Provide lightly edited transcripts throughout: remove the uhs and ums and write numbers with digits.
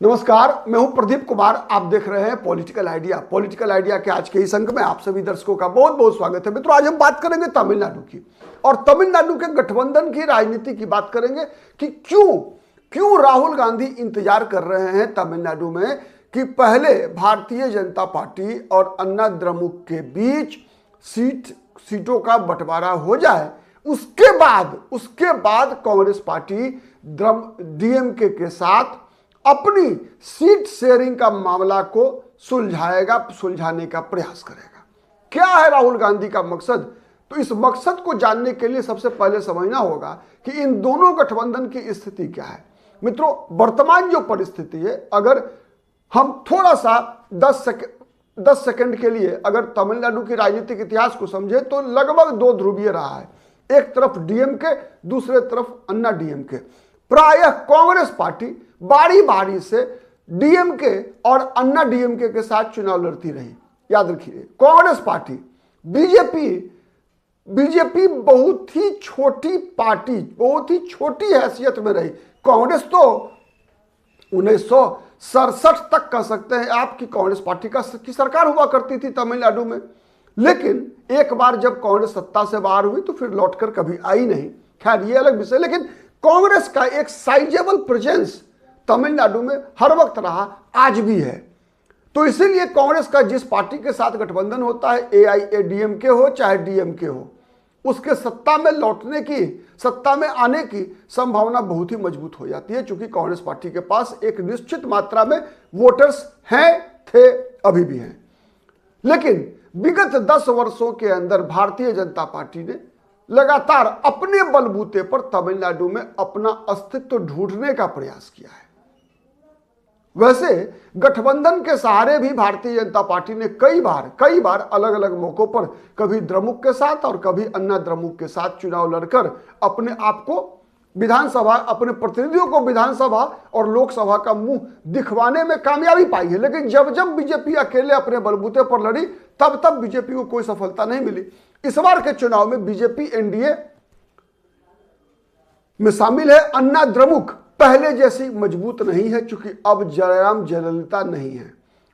नमस्कार, मैं हूं प्रदीप कुमार। आप देख रहे हैं पॉलिटिकल आइडिया। पॉलिटिकल आइडिया के आज के इस अंक में आप सभी दर्शकों का बहुत बहुत स्वागत है। मित्रों, आज हम बात करेंगे तमिलनाडु की और तमिलनाडु के गठबंधन की राजनीति की बात करेंगे कि क्यों राहुल गांधी इंतजार कर रहे हैं तमिलनाडु में कि पहले भारतीय जनता पार्टी और अन्ना द्रमुक के बीच सीटों का बंटवारा हो जाए, उसके बाद कांग्रेस पार्टी डीएमके के साथ अपनी सीट शेयरिंग का मामला को सुलझाने का प्रयास करेगा। क्या है राहुल गांधी का मकसद? तो इस मकसद को जानने के लिए सबसे पहले समझना होगा कि इन दोनों गठबंधन की स्थिति क्या है। मित्रों, वर्तमान जो परिस्थिति है, अगर हम थोड़ा सा 10 सेकंड के लिए अगर तमिलनाडु की राजनीतिक इतिहास को समझे तो लगभग दो ध्रुवीय रहा है। एक तरफ डीएमके, दूसरे तरफ अन्ना डीएमके। प्रायः कांग्रेस पार्टी बारी बारी से डीएमके और अन्ना डीएमके के साथ चुनाव लड़ती रही। याद रखिए, कांग्रेस पार्टी, बीजेपी बहुत ही छोटी पार्टी, बहुत ही छोटी हैसियत में रही। कांग्रेस तो 1967 तक कह सकते हैं आपकी कांग्रेस पार्टी की सरकार हुआ करती थी तमिलनाडु में, लेकिन एक बार जब कांग्रेस सत्ता से बाहर हुई तो फिर लौटकर कभी आई नहीं। खैर, ये अलग विषय। लेकिन कांग्रेस का एक साइजेबल प्रेजेंस तमिलनाडु में हर वक्त रहा, आज भी है। तो इसीलिए कांग्रेस का जिस पार्टी के साथ गठबंधन होता है, एआईएडीएमके हो चाहे डीएमके हो, उसके सत्ता में लौटने की, सत्ता में आने की संभावना बहुत ही मजबूत हो जाती है, क्योंकि कांग्रेस पार्टी के पास एक निश्चित मात्रा में वोटर्स हैं, थे, अभी भी हैं। लेकिन विगत 10 वर्षों के अंदर भारतीय जनता पार्टी ने लगातार अपने बलबूते पर तमिलनाडु में अपना अस्तित्व ढूंढने का प्रयास किया है। वैसे गठबंधन के सहारे भी भारतीय जनता पार्टी ने कई बार अलग अलग मौकों पर, कभी द्रमुक के साथ और कभी अन्ना द्रमुक के साथ चुनाव लड़कर अपने आप को विधानसभा, अपने प्रतिनिधियों को विधानसभा और लोकसभा का मुंह दिखवाने में कामयाबी पाई है। लेकिन जब बीजेपी अकेले अपने बलबूते पर लड़ी, तब बीजेपी को कोई सफलता नहीं मिली। इस बार के चुनाव में बीजेपी एनडीए में शामिल है। अन्ना द्रमुक पहले जैसी मजबूत नहीं है, क्योंकि अब जयराम जयललिता नहीं है।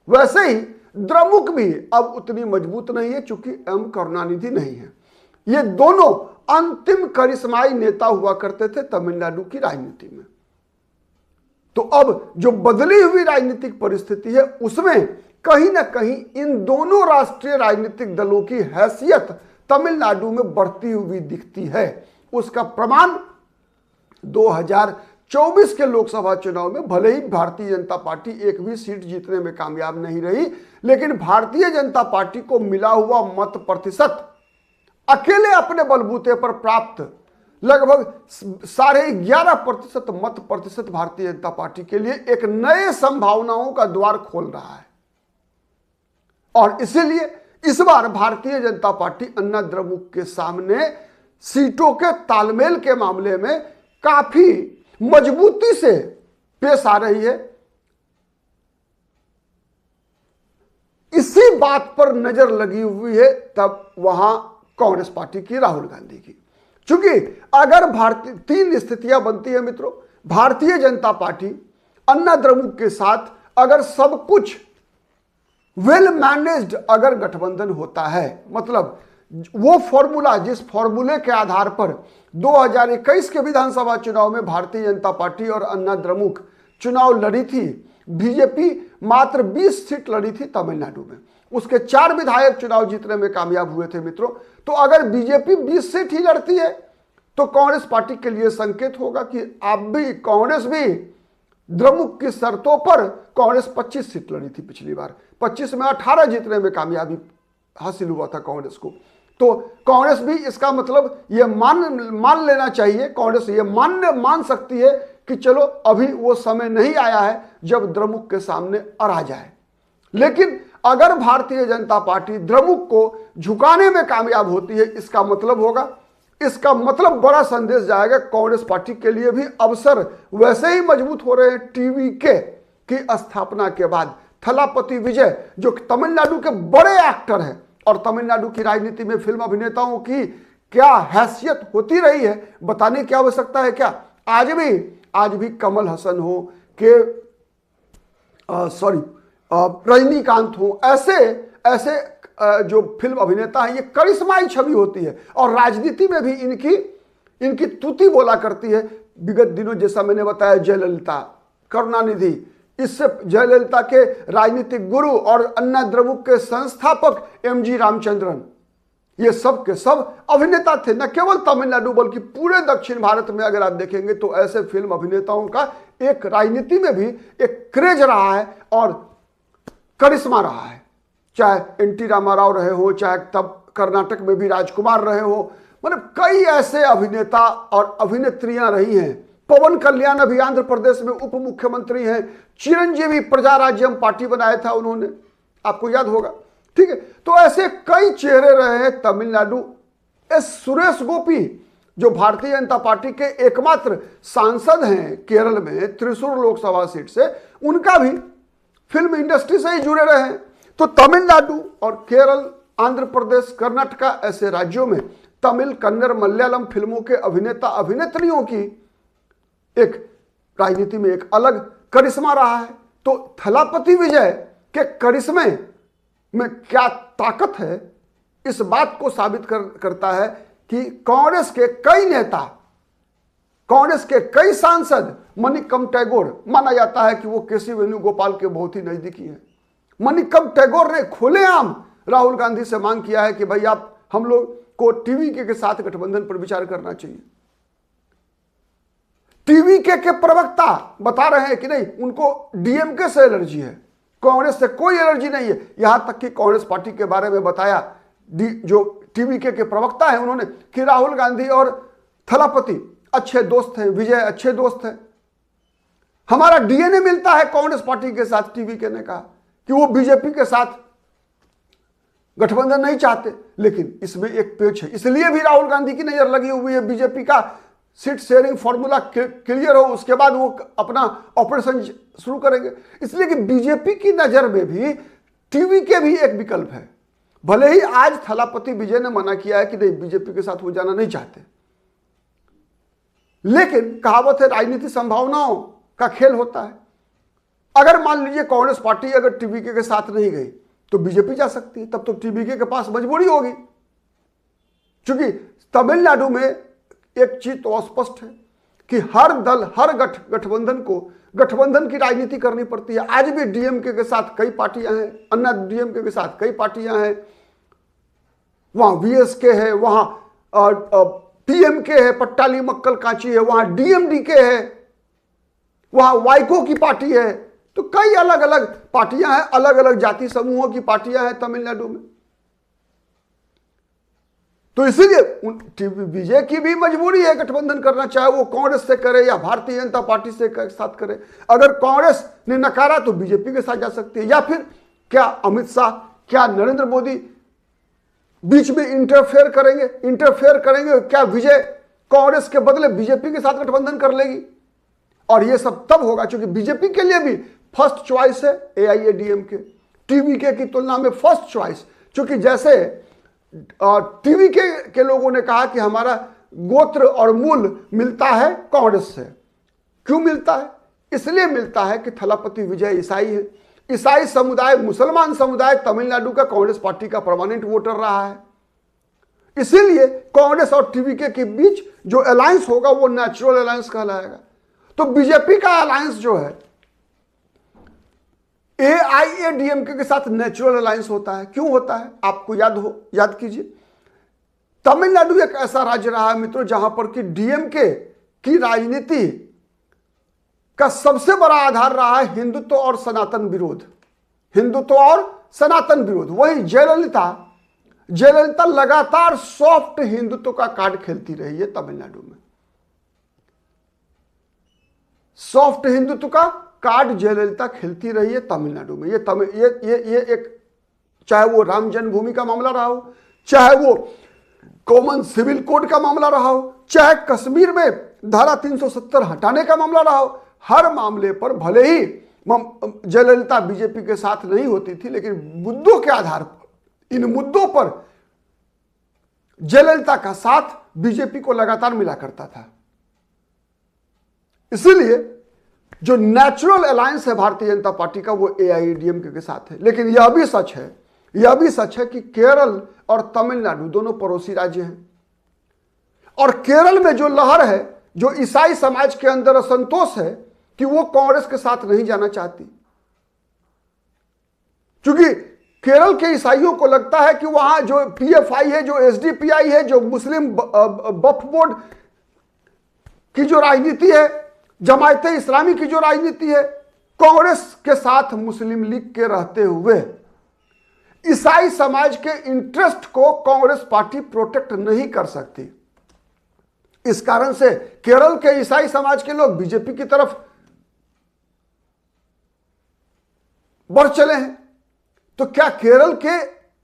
वैसे ही द्रमुक भी अब उतनी मजबूत नहीं है, क्योंकि एम करुणानिधि नहीं है। ये दोनों अंतिम करिश्माई नेता हुआ करते थे तमिलनाडु की राजनीति में। तो अब जो बदली हुई राजनीतिक परिस्थिति है, उसमें कहीं ना कहीं इन दोनों राष्ट्रीय राजनीतिक दलों की हैसियत तमिलनाडु में बढ़ती हुई दिखती है। उसका प्रमाण 2024 के लोकसभा चुनाव में भले ही भारतीय जनता पार्टी एक भी सीट जीतने में कामयाब नहीं रही, लेकिन भारतीय जनता पार्टी को मिला हुआ मत प्रतिशत, अकेले अपने बलबूते पर प्राप्त लगभग 11.5% मत प्रतिशत भारतीय जनता पार्टी के लिए एक नए संभावनाओं का द्वार खोल रहा है। और इसीलिए इस बार भारतीय जनता पार्टी अन्ना द्रमुक के सामने सीटों के तालमेल के मामले में काफी मजबूती से पेश आ रही है। इसी बात पर नजर लगी हुई है तब वहां कांग्रेस पार्टी की, राहुल गांधी की। क्योंकि अगर तीन स्थितियां बनती है मित्रों। भारतीय जनता पार्टी अन्ना द्रमुक के साथ अगर सब कुछ वेल मैनेज्ड अगर गठबंधन होता है, मतलब वो फॉर्मूला, जिस फॉर्मूले के आधार पर 2021 के विधानसभा चुनाव में भारतीय जनता पार्टी और अन्ना द्रमुक चुनाव लड़ी थी, बीजेपी मात्र 20 सीट लड़ी थी तमिलनाडु में, उसके 4 विधायक चुनाव जीतने में कामयाब हुए थे मित्रों। तो अगर बीजेपी 20 सीट ही लड़ती है तो कांग्रेस पार्टी के लिए संकेत होगा कि कांग्रेस भी द्रमुक की शर्तों पर, कांग्रेस 25 सीट लड़ी थी पिछली बार, 25 में 18 जीतने में कामयाबी हासिल हुआ था कांग्रेस को। तो कांग्रेस भी इसका मतलब ये मान लेना चाहिए, कांग्रेस ये मान सकती है कि चलो अभी वो समय नहीं आया है जब द्रमुक के सामने अड़ा जाए। लेकिन अगर भारतीय जनता पार्टी द्रमुक को झुकाने में कामयाब होती है, इसका मतलब बड़ा संदेश जाएगा कांग्रेस पार्टी के लिए भी। अवसर वैसे ही मजबूत हो रहे हैं टीवीके की स्थापना के बाद। थलापति विजय जो तमिलनाडु के बड़े एक्टर हैं और तमिलनाडु की राजनीति में फिल्म अभिनेताओं की क्या हैसियत होती रही है बताने की आवश्यकता है क्या? आज भी कमल हसन हो, के सॉरी रजनीकांत हो, ऐसे ऐसे जो फिल्म अभिनेता हैं, ये करिश्माई छवि होती है और राजनीति में भी इनकी तुति बोला करती है। विगत दिनों जैसा मैंने बताया, जयललिता, करुणानिधि, इससे जयललिता के राजनीतिक गुरु और अन्ना द्रमुक के संस्थापक एमजी रामचंद्रन, ये सब के सब अभिनेता थे। न केवल तमिलनाडु बल्कि पूरे दक्षिण भारत में अगर आप देखेंगे तो ऐसे फिल्म अभिनेताओं का एक राजनीति में भी एक क्रेज रहा है और करिश्मा रहा है। चाहे एनटी रामाराव रहे हो, चाहे तब कर्नाटक में भी राजकुमार रहे हो, मतलब कई ऐसे अभिनेता और अभिनेत्रियां रही हैं। पवन कल्याण अभी आंध्र प्रदेश में उप मुख्यमंत्री हैं। चिरंजीवी प्रजा राज्यम पार्टी बनाया था उन्होंने, आपको याद होगा, ठीक है। तो ऐसे कई चेहरे रहे हैं तमिलनाडु। सुरेश गोपी जो भारतीय जनता पार्टी के एकमात्र सांसद हैं केरल में, त्रिशूर लोकसभा सीट से, उनका भी फिल्म इंडस्ट्री से ही जुड़े रहे हैं। तो तमिलनाडु और केरल, आंध्र प्रदेश, कर्नाटक ऐसे राज्यों में तमिल, कन्नड़, मलयालम फिल्मों के अभिनेता अभिनेत्रियों की एक राजनीति में एक अलग करिश्मा रहा है। तो थलापति विजय के करिश्मे में क्या ताकत है, इस बात को साबित करता है कि कांग्रेस के कई नेता, कांग्रेस के कई सांसद, मणिकम टैगोर, माना जाता है कि वो केसी वेणुगोपाल के बहुत ही नजदीकी हैं। मणिकम टैगोर ने खुलेआम राहुल गांधी से मांग किया है कि भाई आप हम लोग को टीवीके के साथ गठबंधन पर विचार करना चाहिए। टीवीके के प्रवक्ता बता रहे हैं कि नहीं, उनको डीएमके से एलर्जी है, कांग्रेस से कोई एलर्जी नहीं है। यहां तक कि कांग्रेस पार्टी के बारे में बताया जो टीवीके के प्रवक्ता है उन्होंने कि राहुल गांधी और थलापति अच्छे दोस्त हैं, विजय अच्छे दोस्त हैं, हमारा डीएनए मिलता है कांग्रेस पार्टी के साथ। टीवीके ने कहा कि वो बीजेपी के साथ गठबंधन नहीं चाहते, लेकिन इसमें एक पेच है, इसलिए भी राहुल गांधी की नजर लगी हुई है। बीजेपी का सीट शेयरिंग फॉर्मूला क्लियर हो, उसके बाद वो अपना ऑपरेशन शुरू करेंगे। इसलिए कि बीजेपी की नजर में भी टीवीके भी एक विकल्प है। भले ही आज थलापति विजय ने मना किया है कि नहीं, बीजेपी के साथ वो जाना नहीं चाहते, लेकिन कहावत है राजनीति संभावनाओं का खेल होता है। अगर मान लीजिए कांग्रेस पार्टी अगर टीवीके के साथ नहीं गई तो बीजेपी जा सकती है, तब तो टीवीके के पास मजबूरी होगी। क्योंकि तमिलनाडु में एक चीज तो स्पष्ट है कि हर दल, हर गठबंधन को गठबंधन की राजनीति करनी पड़ती है। आज भी डीएमके के साथ कई पार्टियां हैं, अन्ना डीएमके के साथ कई पार्टियां हैं, वहां वीएसके है, वहां टीएमके है, पट्टाली मक्कल कांची है, वहां डीएमडीके है, वहां वाइको की पार्टी है। तो कई अलग अलग पार्टियां हैं, अलग अलग जाति समूहों की पार्टियां हैं तमिलनाडु में। तो इसीलिए विजय की भी मजबूरी है गठबंधन करना, चाहे वो कांग्रेस से करे या भारतीय जनता पार्टी से साथ करे। अगर कांग्रेस ने नकारा तो बीजेपी के साथ जा सकती है, या फिर क्या अमित शाह, क्या नरेंद्र मोदी बीच में इंटरफेयर करेंगे? क्या विजय कांग्रेस के बदले बीजेपी के साथ गठबंधन कर लेगी? और ये सब तब होगा क्योंकि बीजेपी के लिए भी फर्स्ट चॉइस है एआईएडीएमके, टीवीके की तुलना में फर्स्ट चॉइस। क्योंकि जैसे टीवीके के लोगों ने कहा कि हमारा गोत्र और मूल मिलता है कांग्रेस से। क्यों मिलता है? इसलिए मिलता है कि थलापति विजय ईसाई है। ईसाई समुदाय, मुसलमान समुदाय तमिलनाडु का कांग्रेस पार्टी का परमानेंट वोटर रहा है। इसीलिए कांग्रेस और टीवीके के बीच जो अलायंस होगा वो नेचुरल अलायंस कहलाएगा। तो बीजेपी का अलायंस जो है एआईएडीएमके के साथ नेचुरल अलायंस होता है। क्यों होता है? आपको याद कीजिए, तमिलनाडु एक ऐसा राज्य रहा है मित्रों जहां पर कि डीएमके की राजनीति का सबसे बड़ा आधार रहा है हिंदुत्व और सनातन विरोध। वही जयललिता लगातार सॉफ्ट हिंदुत्व का कार्ड खेलती रही है तमिलनाडु में। सॉफ्ट हिंदुत्व का कार्ड जयललिता खेलती रही है तमिलनाडु में। ये एक, चाहे वो राम जन्मभूमि का मामला रहा हो, चाहे वो कॉमन सिविल कोड का मामला रहा हो, चाहे कश्मीर में धारा 370 हटाने का मामला रहा हो, हर मामले पर भले ही जयललिता बीजेपी के साथ नहीं होती थी, लेकिन मुद्दों के आधार पर, इन मुद्दों पर जयललिता का साथ बीजेपी को लगातार मिला करता था। इसीलिए जो नेचुरल अलायंस है भारतीय जनता पार्टी का वो AIADMK के साथ है। लेकिन यह भी सच है कि केरल और तमिलनाडु दोनों पड़ोसी राज्य हैं, और केरल में जो लहर है, जो ईसाई समाज के अंदर असंतोष है कि वो कांग्रेस के साथ नहीं जाना चाहती, क्योंकि केरल के ईसाइयों को लगता है कि वहां जो PFI है, जो SDPI है, जो मुस्लिम वक्फ बोर्ड की जो राजनीति है, जमायते इस्लामी की जो राजनीति है, कांग्रेस के साथ मुस्लिम लीग के रहते हुए ईसाई समाज के इंटरेस्ट को कांग्रेस पार्टी प्रोटेक्ट नहीं कर सकती। इस कारण से केरल के ईसाई समाज के लोग बीजेपी की तरफ बढ़ चले हैं। तो क्या केरल के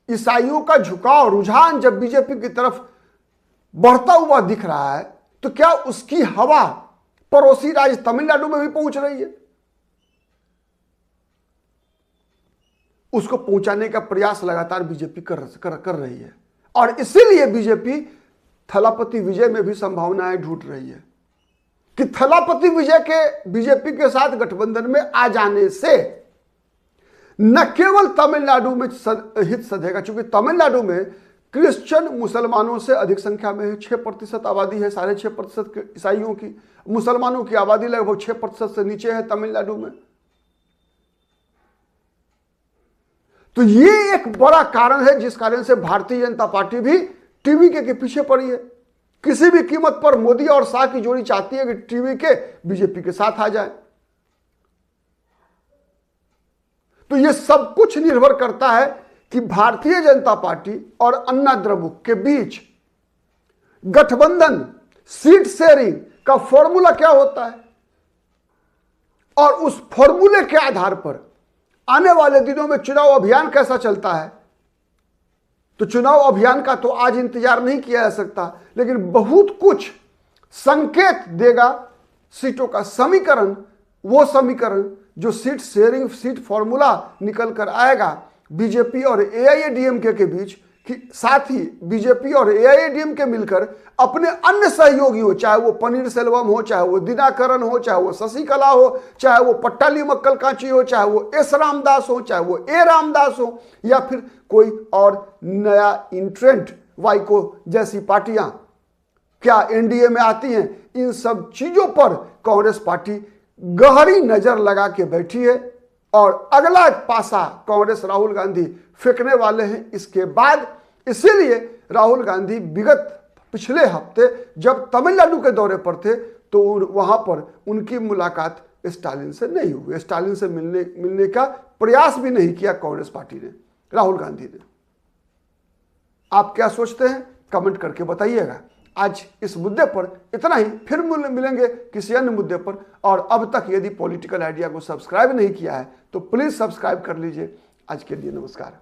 ईसाइयों का झुकाव, रुझान जब बीजेपी की तरफ बढ़ता हुआ दिख रहा है, तो क्या उसकी हवा पड़ोसी राज्य तमिलनाडु में भी पहुंच रही है? उसको पहुंचाने का प्रयास लगातार बीजेपी कर रही है, और इसीलिए बीजेपी थलापति विजय में भी संभावनाएं ढूंढ रही है कि थलापति विजय के बीजेपी के साथ गठबंधन में आ जाने से न केवल तमिलनाडु में हित सधेगा, क्योंकि तमिलनाडु में क्रिश्चियन मुसलमानों से अधिक संख्या में है, 6% आबादी है, 6.5% ईसाइयों की, मुसलमानों की आबादी लगभग 6% से नीचे है तमिलनाडु में। तो ये एक बड़ा कारण है जिस कारण से भारतीय जनता पार्टी भी TVK के पीछे पड़ी है। किसी भी कीमत पर मोदी और शाह की जोड़ी चाहती है कि TVK बीजेपी के साथ आ जाए। तो ये सब कुछ निर्भर करता है कि भारतीय जनता पार्टी और अन्ना द्रमुक के बीच गठबंधन, सीट शेयरिंग का फॉर्मूला क्या होता है, और उस फॉर्मूले के आधार पर आने वाले दिनों में चुनाव अभियान कैसा चलता है। तो चुनाव अभियान का तो आज इंतजार नहीं किया जा सकता, लेकिन बहुत कुछ संकेत देगा सीटों का समीकरण, वो समीकरण जो सीट शेयरिंग, सीट फॉर्मूला निकल कर आएगा बीजेपी और AIADMK के बीच, कि साथ ही बीजेपी और AIADMK मिलकर अपने अन्य सहयोगियों, चाहे वो पनीर सेल्वम हो, चाहे वो दिनाकरन हो, चाहे वो शशिकला हो, चाहे वो पट्टाली मक्कल कांची हो, चाहे वो S रामदास हो, चाहे वो A रामदास हो, या फिर कोई और नया इंट्रेंट वाइको जैसी पार्टियां क्या NDA में आती हैं, इन सब चीजों पर कांग्रेस पार्टी गहरी नजर लगा के बैठी है, और अगला पासा कांग्रेस राहुल गांधी फेंकने वाले हैं इसके बाद। इसीलिए राहुल गांधी पिछले हफ्ते जब तमिलनाडु के दौरे पर थे, तो वहां पर उनकी मुलाकात स्टालिन से नहीं हुई, स्टालिन से मिलने का प्रयास भी नहीं किया कांग्रेस पार्टी ने, राहुल गांधी ने। आप क्या सोचते हैं, कमेंट करके बताइएगा। आज इस मुद्दे पर इतना ही, फिर मिलेंगे किसी अन्य मुद्दे पर। और अब तक यदि पॉलिटिकल आइडिया को सब्सक्राइब नहीं किया है तो प्लीज सब्सक्राइब कर लीजिए। आज के लिए नमस्कार।